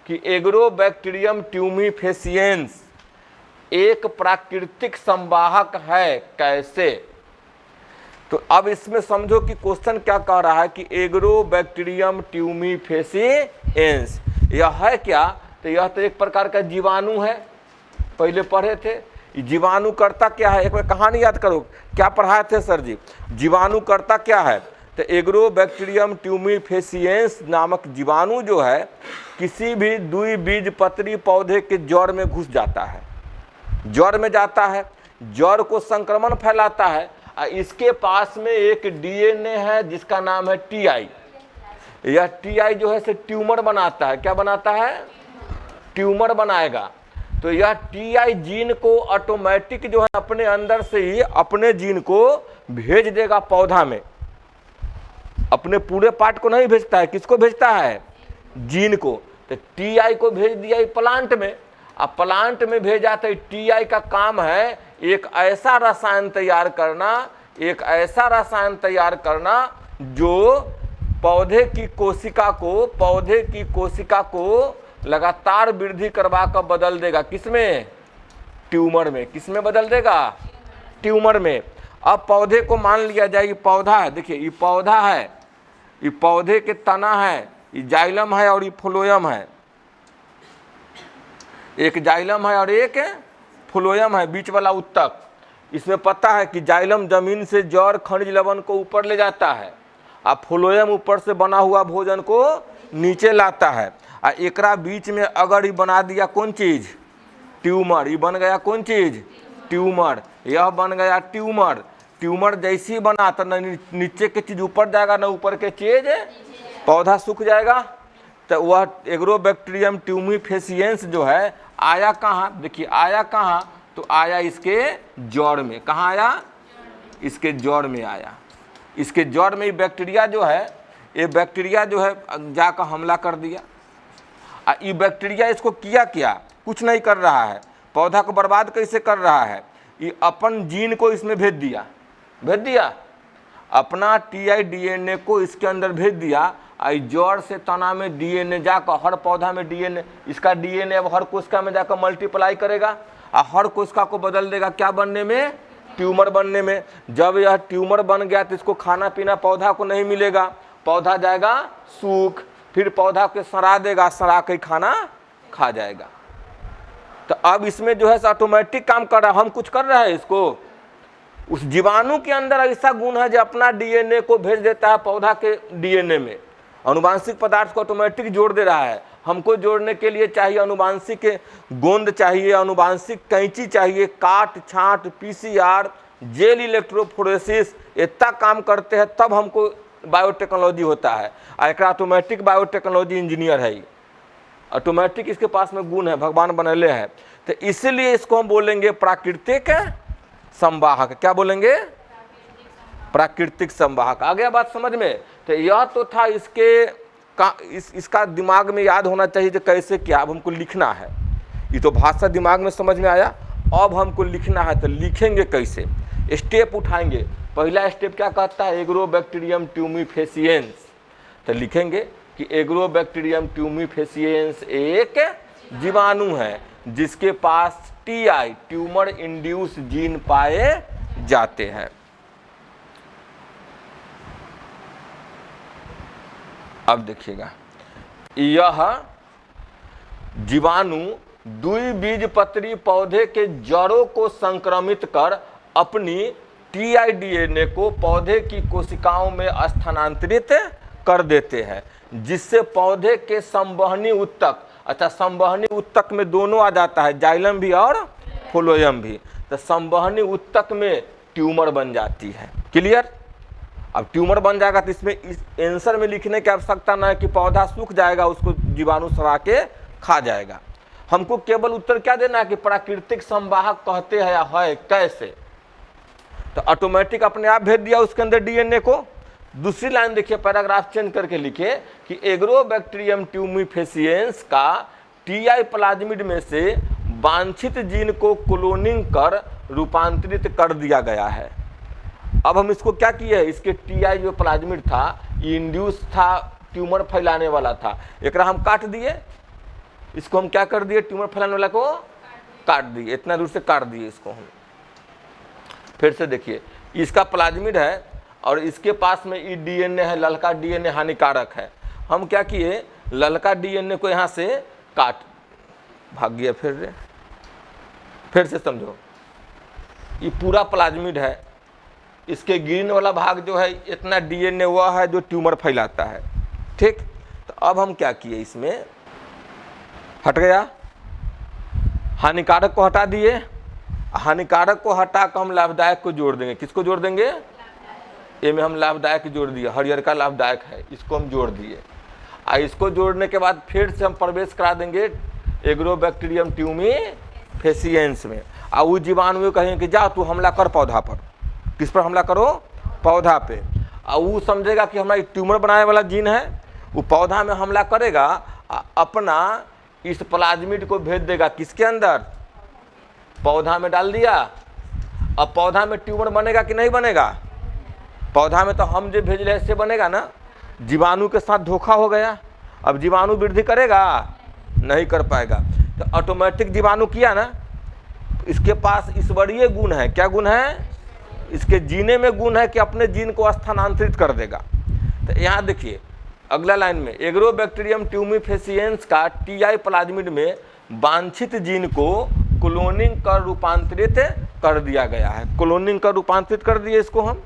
कि एग्रोबैक्टीरियम ट्यूमीफेसिएंस एक प्राकृतिक संवाहक है। कैसे? तो अब इसमें समझो कि क्वेश्चन क्या कह रहा है कि एग्रोबैक्टीरियम ट्यूमीफेसिएंस यह है क्या? तो यह तो एक प्रकार का जीवाणु है, पहले पढ़े थे। जीवाणु करता क्या है? एक बार कहानी याद करो, क्या पढ़ाए थे सर जी? जीवाणु करता क्या है? तो एग्रोबैक्टीरियम ट्यूमीफेसिएंस नामक जीवाणु जो है किसी भी द्विबीजपत्री पौधे के जड़ में घुस जाता है, जड़ में जाता है, जड़ को संक्रमण फैलाता है। इसके पास में एक डीएनए है जिसका नाम है टीआई। यह टीआई जो है से ट्यूमर बनाता है। क्या बनाता है? ट्यूमर बनाएगा। तो यह टीआई जीन को ऑटोमेटिक जो है अपने अंदर से ही अपने जीन को भेज देगा पौधा में। अपने पूरे पार्ट को नहीं भेजता है, किसको भेजता है? जीन को। तो टीआई को भेज दिया प्लांट में। अब प्लांट में भेजा तो टीआई का काम है एक ऐसा रसायन तैयार करना, एक ऐसा रसायन तैयार करना जो पौधे की कोशिका को लगातार वृद्धि करवा कर बदल देगा। किसमें? ट्यूमर में। किसमें बदल देगा? ट्यूमर में। अब पौधे को मान लिया जाए ये पौधा है, देखिए ये पौधा है, ये पौधे के तना है, ये जाइलम है और ये फ्लोएम है। एक जाइलम है और एक फ्लोएम है, बीच वाला उत्तक। इसमें पता है कि जाइलम जमीन से जड़ खनिज लवण को ऊपर ले जाता है और फ्लोएम ऊपर से बना हुआ भोजन को नीचे लाता है। और एकरा बीच में अगर ये बना दिया कौन चीज? ट्यूमर। ये बन गया कौन चीज? ट्यूमर। यह बन गया ट्यूमर। ट्यूमर जैसी बना तो न नीचे के चीज ऊपर जाएगा न ऊपर के चीज, पौधा सूख जाएगा। तो वह एग्रोबैक्टीरियम ट्यूमीफेसिएंस जो है आया कहाँ? देखिए आया कहाँ? तो आया इसके जड़ में। कहाँ आया? इसके जड़ में आया। इसके जड़ में बैक्टीरिया जो है, ये बैक्टीरिया जो है जाकर हमला कर दिया। ये बैक्टीरिया इसको किया क्या? कुछ नहीं कर रहा है। पौधा को बर्बाद कैसे कर रहा है? ये अपन जीन को इसमें भेज दिया, अपना टीआई डीएनए को इसके अंदर भेज दिया। जड़ से तना में डीएनए जाकर हर पौधा में डीएनए, इसका डीएनए अब हर कोशिका में जाकर मल्टीप्लाई करेगा और हर कोशिका को बदल देगा। क्या बनने में? ट्यूमर बनने में। जब यह ट्यूमर बन गया तो इसको खाना पीना पौधा को नहीं मिलेगा, पौधा जाएगा सूख, फिर पौधा के सड़ा देगा, सड़ा के खाना खा जाएगा। तो अब इसमें जो है ऑटोमेटिक काम कर रहा है, हम कुछ कर रहे हैं इसको। उस जीवाणु के अंदर ऐसा गुण है जो अपना डीएनए को भेज देता है पौधा के डीएनए में। अनुवांशिक पदार्थ को ऑटोमेटिक जोड़ दे रहा है। हमको जोड़ने के लिए चाहिए अनुवांशिक गोंद चाहिए, अनुवांशिक कैंची चाहिए, काट छांट, पीसीआर, जेल इलेक्ट्रोफोरेसिस, इतना काम करते हैं तब हमको बायोटेक्नोलॉजी होता है। एक ऑटोमेटिक बायोटेक्नोलॉजी इंजीनियर है, ऑटोमेटिक इसके पास में गुण है, भगवान बनले हैं। तो इसलिए इसको हम बोलेंगे प्राकृतिक संवाहक। क्या बोलेंगे? प्राकृतिक संवाहक। आ गया बात समझ में? तो यह तो था इसका दिमाग में याद होना चाहिए कि कैसे क्या। अब हमको लिखना है, ये तो भाषा दिमाग में समझ में आया, अब हमको लिखना है। तो लिखेंगे कैसे? स्टेप उठाएंगे। पहला स्टेप क्या कहता है? एग्रोबैक्टीरियम ट्यूमीफेसिएंस। तो लिखेंगे कि एग्रोबैक्टीरियम ट्यूमीफेसिएंस एक जीवाणु है जिसके पास टीआई ट्यूमर इंड्यूस जीन पाए जाते हैं। अब देखिएगा, यह जीवाणु द्विबीजपत्री पौधे के जड़ों को संक्रमित कर अपनी टीआई डीएनए को पौधे की कोशिकाओं में स्थानांतरित कर देते हैं, जिससे पौधे के संवहनी उत्तक, अच्छा संवहनी उत्तक में दोनों आ जाता है, जाइलम भी और फ्लोएम भी। तो संवहनी उत्तक में ट्यूमर बन जाती है। क्लियर? अब ट्यूमर बन जाएगा तो इसमें इस आंसर में लिखने की आवश्यकता ना है कि पौधा सूख जाएगा, उसको जीवाणु सड़ा के खा जाएगा। हमको केवल उत्तर क्या देना है कि प्राकृतिक संवाहक कहते हैं या है कैसे। तो ऑटोमेटिक अपने आप भेज दिया उसके अंदर डीएनए को। दूसरी लाइन देखिए, पैराग्राफ चेंज करके लिखे कि एग्रोबैक्टीरियम ट्यूमीफेसिएंस का टीआई प्लाज्मिड में से वांछित जीन को क्लोनिंग कर रूपांतरित कर दिया गया है। अब हम इसको क्या किए, इसके टीआई जो प्लाज्मिड था ये इंड्यूस था, ट्यूमर फैलाने वाला था, एकरा हम काट दिए। इसको हम क्या कर दिए, ट्यूमर फैलाने वाला को काट दिए, इतना दूर से काट दिए इसको हम। फिर से देखिए, इसका प्लाज्मिड है और इसके पास में ई डीएनए है, ललका डीएनए हानिकारक है। हम क्या किए, ललका डीएनए को यहाँ से काट, भाग गया फिर से समझो, ये पूरा प्लाज्मिड है, इसके ग्रीन वाला भाग जो है इतना डीएनए वह है जो ट्यूमर फैलाता है। ठीक, तो अब हम क्या किए, इसमें हट गया, हानिकारक को हटा दिए, हानिकारक को हटा कर हम लाभदायक को जोड़ देंगे। किसको जोड़ देंगे, ए में हम लाभदायक जोड़ दिए, हरियर का लाभदायक है, इसको हम जोड़ दिए। इसको जोड़ने के बाद फिर से हम प्रवेश करा देंगे एग्रोबैक्टीरियम ट्यूमी फेसिएंस में। और वो जीवाणु कहेंगे कि जा तू हमला कर पौधा पर। किस पर हमला करो, पौधा पे। और वो समझेगा कि हमारा ट्यूमर बनाने वाला जीन है, वो पौधा में हमला करेगा, अपना इस प्लाज्मिड को भेज देगा किसके अंदर, पौधा में डाल दिया। अब पौधा में ट्यूमर बनेगा कि नहीं बनेगा, पौधा में तो हम जो भेज रहे इससे बनेगा ना। जीवाणु के साथ धोखा हो गया, अब जीवाणु वृद्धि करेगा, नहीं कर पाएगा। तो ऑटोमेटिक जीवाणु किया ना, इसके पास ईश्वरीय गुण है। क्या गुण है, इसके जीने में गुण है कि अपने जीन को स्थानांतरित कर देगा। तो यहाँ देखिए अगला लाइन में, एग्रोबैक्टीरियम ट्यूमी फेसिएंस का टीआई प्लाज्मिड में वांछित जीन को क्लोनिंग कर रूपांतरित कर दिया गया है। क्लोनिंग कर रूपांतरित कर दिए इसको हम,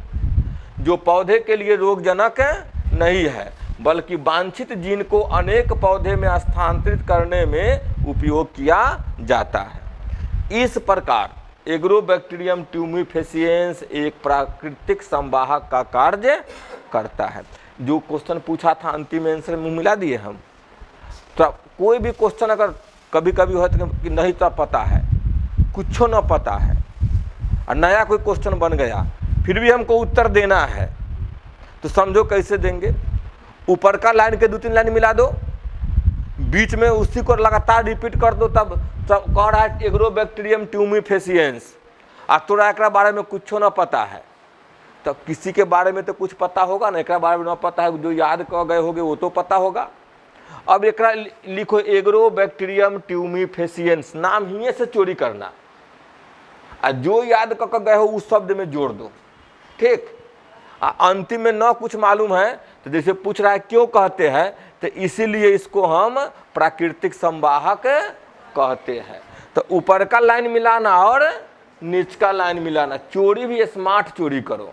जो पौधे के लिए रोगजनक नहीं है, बल्कि वांछित जीन को अनेक पौधे में स्थानांतरित करने में उपयोग किया जाता है। इस प्रकार एग्रोबैक्टीरियम ट्यूमी फेसिएंस एक प्राकृतिक संवाहक का कार्य करता है। जो क्वेश्चन पूछा था अंतिम आंसर मुंह मिला दिए हम। तो कोई भी क्वेश्चन अगर कभी कभी हो तो कि नहीं तो पता है, कुछ न पता है, और नया कोई क्वेश्चन बन गया, फिर भी हमको उत्तर देना है, तो समझो कैसे देंगे। ऊपर का लाइन के 2-3 लाइन मिला दो, बीच में उसी को लगातार रिपीट कर दो, तब कह रहा है एग्रोबैक्टीरियम ट्यूमी फेसिएंस, और तोरा एक बारे में कुछ न पता है। तो किसी के बारे में तो कुछ पता होगा ना, एक बारे में न पता है, जो याद कर गए होगे वो तो पता होगा। अब एक लिखो एग्रोबैक्टीरियम ट्यूमी फेसिएंस, नाम ही से चोरी करना, और जो याद कर गए हो उस शब्द में जोड़ दो। ठीक, अंतिम में न कुछ मालूम है तो जैसे पूछ रहा है क्यों कहते हैं, तो इसीलिए इसको हम प्राकृतिक संवाहक कहते हैं। तो ऊपर का लाइन मिलाना और नीच का लाइन मिलाना, चोरी भी स्मार्ट चोरी करो।